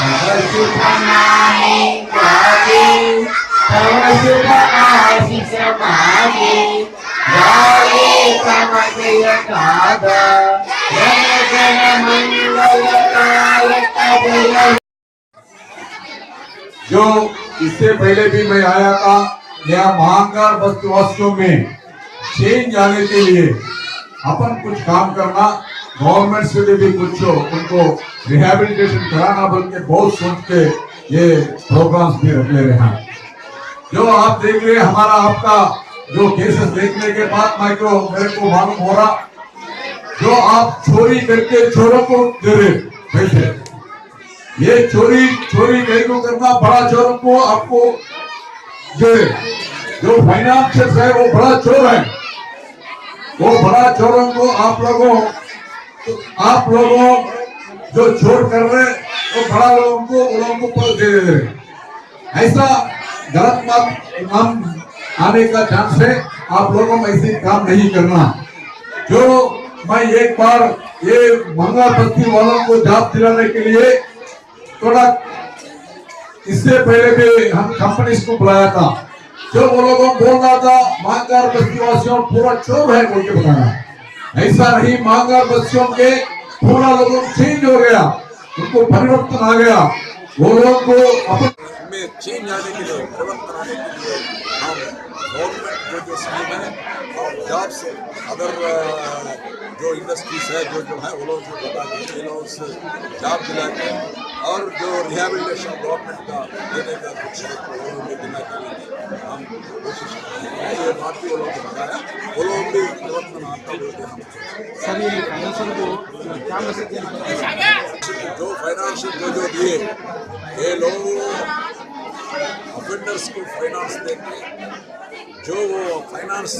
शुभनामे गावे तव शुभ आशीष मागे गावे तव जय गाद जन जन मंगलदायक जय। जो इससे पहले भी मैं आया था, यहाँ महांगार बस्तियों में चेंज आने के लिए अपन कुछ काम करना, गवर्नमेंट से भी कुछ उनको रिहैबिलिटेशन कराना बोल के बहुत सोच के ये प्रोग्राम्स भी रख ले रहे हैं। जो आप देख रहे हमारा आपका जो केसेस देखने के बाद मेरे को मालूम हो रहा, जो आप चोरी करके चोरों को दे रहे पैसे, ये चोरी कहीं को करना, बड़ा चोरों को आपको दे, जो फाइनेंशियर्स है वो बड़ा चोर है, वो बड़ा चोरों को आप लोगों जो चोर कर रहे वो बड़ा लोगों को पद दे रहे। ऐसा गलत नाम आने का चांस है, आप लोगों में ऐसे काम नहीं करना। जो मैं एक बार ये महंगा बस्ती वालों को जॉब दिलाने के लिए थोड़ा इससे पहले भी हम कंपनीज को बुलाया था, जो वो लोगों को बोल रहा था महंगार बस्ती वासियों पूरा चोर है बोल के बताया। ऐसा नहीं, महंगार बस्तियों के पूरा लोगों चेंज हो गया, उनको परिवर्तन आ गया, वो लोग को में चेंज आने के लिए, परिवर्तन आने के लिए हम गवर्नमेंट जो स्कीम है और जॉब्स अदर जो इंडस्ट्रीज है जो है वो लोग को बता के ये लोग से जॉब दिला के और जो रिहैबिलिटेशन गवर्नमेंट का देने का कुछ देने के लिए हम कोशिश कर रहे हैं। ये बात भी वो लोग को बताया, वो लोग भी परिवर्तन आता बोलते हम सभी फाइनेंशियल को क्या मैसेज देना, जो फाइनेंशियल जो दिए ये लोग ऑफेंडर्स को फाइनेंस देंगे, जो वो फाइनेंस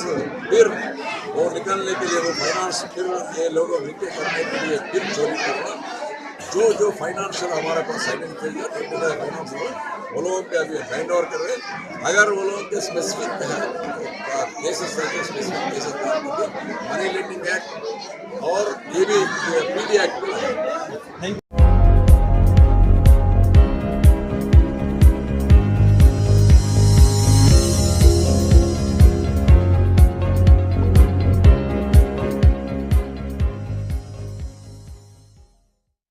फिर वो निकलने के लिए वो फाइनेंस फिर ये लोगों रिपे करने के लिए फिर चोरी करना, जो फाइनेंशियल हमारे पास साइलेंट फाइनेंस हो वो लोगों पे अभी हैंड ओवर कर रहे। अगर वो लोगों के स्पेसिफिक केसेस है, specific cases money lending act और ये भी पीडी एक्ट